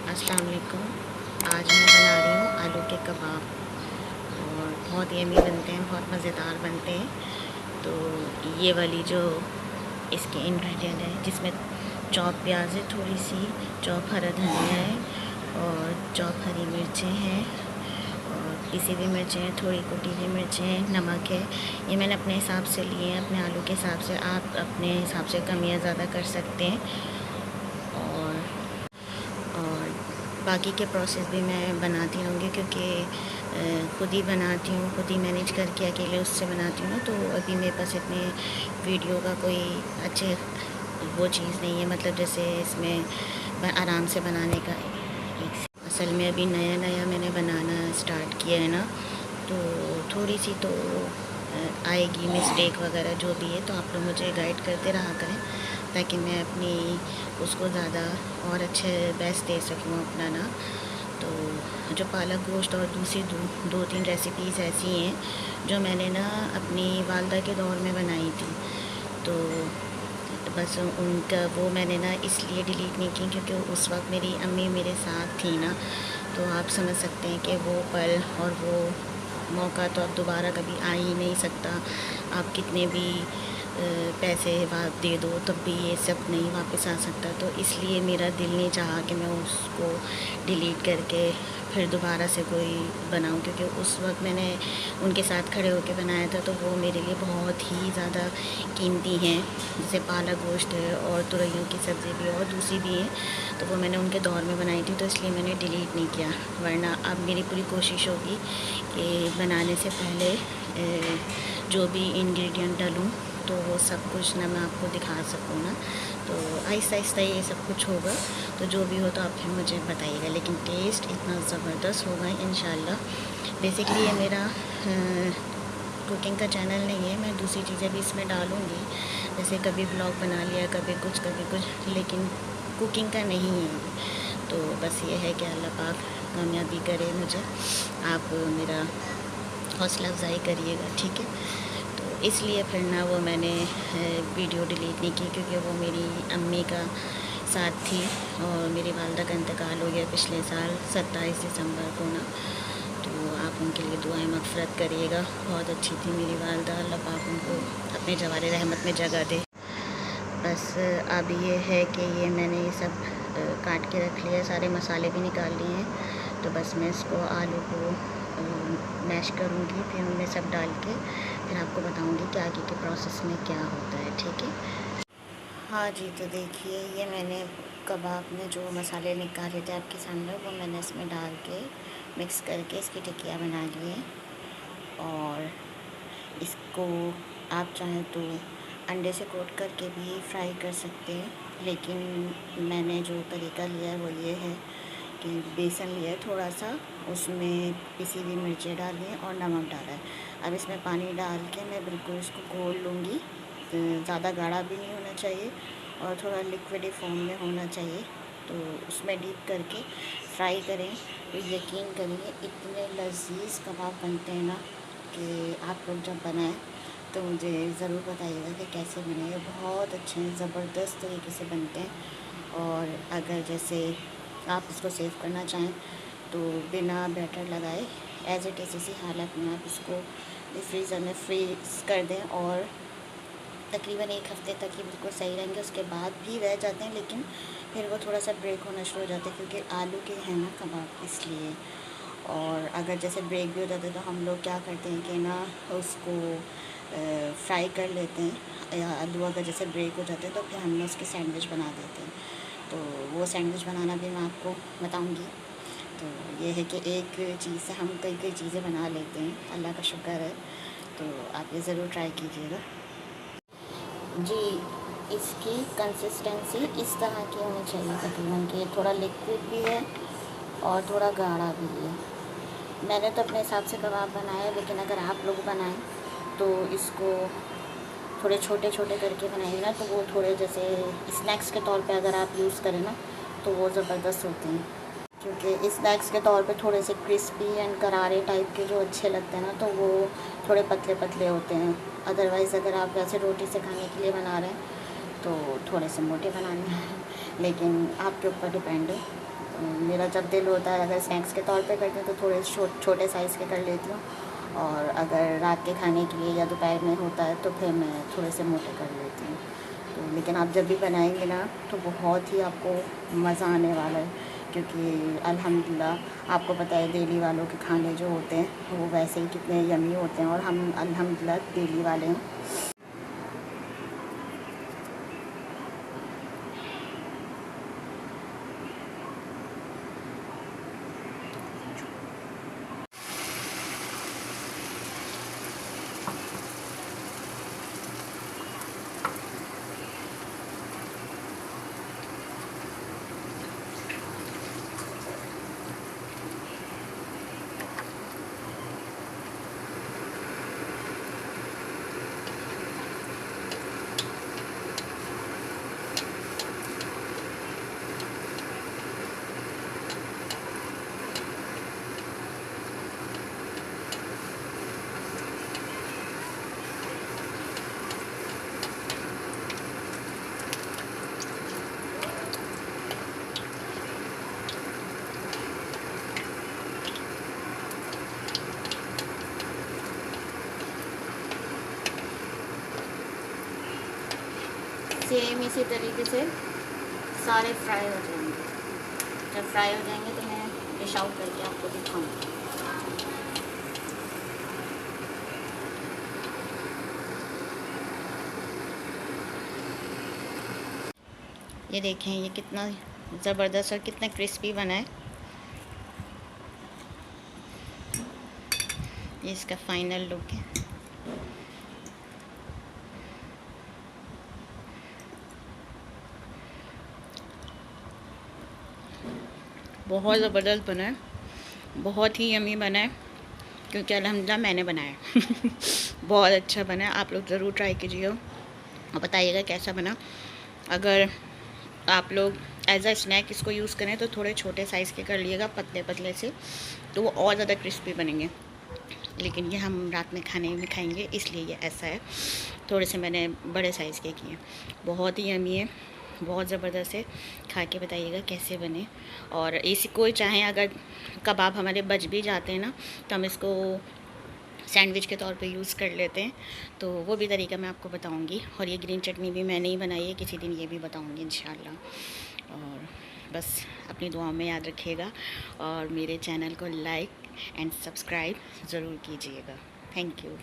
अस्सलाम वालेकुम। आज मैं बना रही हूँ आलू के कबाब और बहुत यमी बनते हैं, बहुत मज़ेदार बनते हैं। तो ये वाली जो इसके इंग्रेडिएंट है, जिसमें चॉप प्याज है, थोड़ी सी चॉप हरा धनिया है और चॉप हरी मिर्चें हैं और पिसी हुई मिर्चें हैं, थोड़ी कुटी हुई मिर्चें हैं, नमक है। ये मैंने अपने हिसाब से लिए हैं, अपने आलू के हिसाब से। आप अपने हिसाब से कम या ज़्यादा कर सकते हैं। और बाकी के प्रोसेस भी मैं बनाती रहूँगी, क्योंकि खुद ही बनाती हूँ, खुद ही मैनेज करके अकेले उससे बनाती हूँ ना। तो अभी मेरे पास इतने वीडियो का कोई अच्छे वो चीज़ नहीं है, मतलब जैसे इसमें आराम से बनाने का असल में अभी नया नया मैंने बनाना स्टार्ट किया है ना, तो थोड़ी सी तो आएगी मिस्टेक वगैरह जो भी है। तो आप लोग मुझे गाइड करते रहा करें, ताकि मैं अपनी उसको ज़्यादा और अच्छे बेस्ट दे सकूँ अपना ना। तो जो पालक गोश्त और दूसरी दो तीन रेसिपीज़ ऐसी हैं जो मैंने ना अपनी वालदा के दौर में बनाई थी। तो बस उनका वो मैंने ना इसलिए डिलीट नहीं की, क्योंकि उस वक्त मेरी अम्मी मेरे साथ थी ना। तो आप समझ सकते हैं कि वो पल और वो मौका तो अब दोबारा कभी आ ही नहीं सकता। आप कितने भी पैसे दे दो, तब भी ये सब नहीं वापस आ सकता। तो इसलिए मेरा दिल नहीं चाहा कि मैं उसको डिलीट करके फिर दोबारा से कोई बनाऊं, क्योंकि उस वक्त मैंने उनके साथ खड़े होकर बनाया था। तो वो मेरे लिए बहुत ही ज़्यादा कीमती हैं। जैसे पालक गोश्त है और तुरइयों की सब्ज़ी भी और दूसरी भी है, तो वो मैंने उनके दौर में बनाई थी, तो इसलिए मैंने डिलीट नहीं किया। वरना अब मेरी पूरी कोशिश होगी कि बनाने से पहले जो भी इंग्रेडिएंट डालूँ तो वो सब कुछ ना मैं आपको दिखा सकूँ ना। तो आहिस्ता आहिस्ता ये सब कुछ होगा। तो जो भी हो तो आप फिर मुझे बताइएगा, लेकिन टेस्ट इतना ज़बरदस्त होगा इंशाल्लाह। बेसिकली ये मेरा कुकिंग का चैनल नहीं है, मैं दूसरी चीज़ें भी इसमें डालूँगी, जैसे कभी ब्लॉग बना लिया, कभी कुछ, लेकिन कुकिंग का नहीं है। तो बस ये है कि अल्लाह पाक कामयाबी करे मुझे। आप मेरा हौसला अफजाई करिएगा, ठीक है। तो इसलिए फिर ना वो मैंने वीडियो डिलीट नहीं की, क्योंकि वो मेरी अम्मी का साथ थी और मेरी वालदा का इंतकाल हो गया पिछले साल 27 दिसंबर को ना। तो आप उनके लिए दुआएं मग़फ़िरत करिएगा। बहुत अच्छी थी मेरी वालदा, अल्लाह पाक उनको अपने जवारे रहमत में जगह दे। बस अब ये है कि ये मैंने ये सब काट के रख लिया, सारे मसाले भी निकाल लिए हैं। तो बस मैं इसको आलू को मैश करूँगी, फिर उनमें सब डाल के फिर आपको बताऊँगी कि आगे के प्रोसेस में क्या होता है, ठीक है। हाँ जी, तो देखिए ये मैंने कबाब में जो मसाले निकाले थे आपके सामने, वो मैंने इसमें डाल के मिक्स करके इसकी टिक्कियाँ बना ली हैं। और इसको आप चाहें तो अंडे से कोट करके भी फ्राई कर सकते हैं, लेकिन मैंने जो तरीका लिया है वो ये है कि बेसन लिया है थोड़ा सा, उसमें पिसी हुई मिर्चें डाली हैं और नमक डाला है। अब इसमें पानी डाल के मैं बिल्कुल इसको घोल लूँगी। ज़्यादा गाढ़ा भी नहीं होना चाहिए और थोड़ा लिक्विडी फॉर्म में होना चाहिए। तो उसमें डीप करके फ्राई करें, तो यकीन करिए इतने लजीज कबाब बनते हैं ना, कि आप लोग जब बनाएं तो मुझे ज़रूर बताइएगा कि कैसे बने। बहुत अच्छे हैं, ज़बरदस्त तरीके से बनते हैं। और अगर जैसे आप इसको सेव करना चाहें तो बिना बैटर लगाए एज़ इट इज़ इसी हालत में आप इसको फ्रीज़र में फ्रीज़ कर दें, और तकरीबन 1 हफ़्ते तक ही बिल्कुल सही रहेंगे। उसके बाद भी रह जाते हैं, लेकिन फिर वो थोड़ा सा ब्रेक होना शुरू हो जाता है, क्योंकि आलू के हैं ना कबाब, इसलिए। और अगर जैसे ब्रेक भी हो जाता है तो हम लोग क्या करते हैं कि ना उसको फ्राई कर लेते हैं, या आलू अगर जैसे ब्रेक हो जाते हैं तो फिर हम लोग उसकी सैंडविच बना देते हैं। तो वो सैंडविच बनाना भी मैं आपको बताऊंगी। तो ये है कि एक चीज़ से हम कई कई चीज़ें बना लेते हैं, अल्लाह का शुक्र है। तो आप ये ज़रूर ट्राई कीजिएगा जी। इसकी कंसिस्टेंसी इस तरह की होनी चाहिए तकरीबन, कि थोड़ा लिक्विड भी है और थोड़ा गाढ़ा भी है। मैंने तो अपने हिसाब से कबाब बनाया, लेकिन अगर आप लोग बनाएं तो इसको थोड़े छोटे छोटे करके बनाएंगे ना, तो वो थोड़े जैसे स्नैक्स के तौर पे अगर आप यूज़ करें ना तो वो ज़बरदस्त होते हैं। क्योंकि स्नैक्स के तौर पे थोड़े से क्रिस्पी एंड करारे टाइप के जो अच्छे लगते हैं ना, तो वो थोड़े पतले पतले होते हैं। अदरवाइज़ अगर आप वैसे रोटी से खाने के लिए बना रहे हैं तो थोड़े से मोटे बनाने हैं। लेकिन आपके ऊपर डिपेंड है। मेरा जब दिल होता है अगर स्नैक्स के तौर पे करती हूँ तो थोड़े छोटे साइज़ के कर लेती हूँ, और अगर रात के खाने के लिए या दोपहर में होता है तो फिर मैं थोड़े से मोटे कर लेती हूँ। तो लेकिन आप जब भी बनाएंगे ना तो बहुत ही आपको मज़ा आने वाला है, क्योंकि अल्हम्दुलिल्लाह आपको पता है दिल्ली वालों के खाने जो होते हैं वो वैसे ही कितने यमी होते हैं, और हम अल्हम्दुलिल्लाह दिल्ली वाले हैं। सेम इसी तरीके से सारे फ्राई हो जाएंगे। जब फ्राई हो जाएंगे तो मैं डिश आउट करके आपको दिखाऊंगी। ये देखें ये कितना ज़बरदस्त और कितना क्रिस्पी बना है। ये इसका फाइनल लुक है। बहुत ज़बरदस्त बना है, बहुत ही यमी बना है, क्योंकि अल्हम्दुलिल्लाह मैंने बनाया है। बहुत अच्छा बना है। आप लोग ज़रूर ट्राई कीजिए और बताइएगा कैसा बना। अगर आप लोग एज अ स्नैक इसको यूज़ करें तो थोड़े छोटे साइज़ के कर लीजिएगा, पतले पतले से, तो वो और ज़्यादा क्रिस्पी बनेंगे। लेकिन ये हम रात में खाने में खाएंगे इसलिए ये ऐसा है। थोड़े से मैंने बड़े साइज़ के किए। बहुत ही यमी है, बहुत ज़बरदस्त है। खा के बताइएगा कैसे बने। और इसी कोई चाहें अगर कबाब हमारे बच भी जाते हैं ना तो हम इसको सैंडविच के तौर पे यूज़ कर लेते हैं, तो वो भी तरीका मैं आपको बताऊंगी। और ये ग्रीन चटनी भी मैंने ही बनाई है, किसी दिन ये भी बताऊंगी इंशाल्लाह। और बस अपनी दुआओं में याद रखिएगा और मेरे चैनल को लाइक एंड सब्सक्राइब ज़रूर कीजिएगा। Thank you.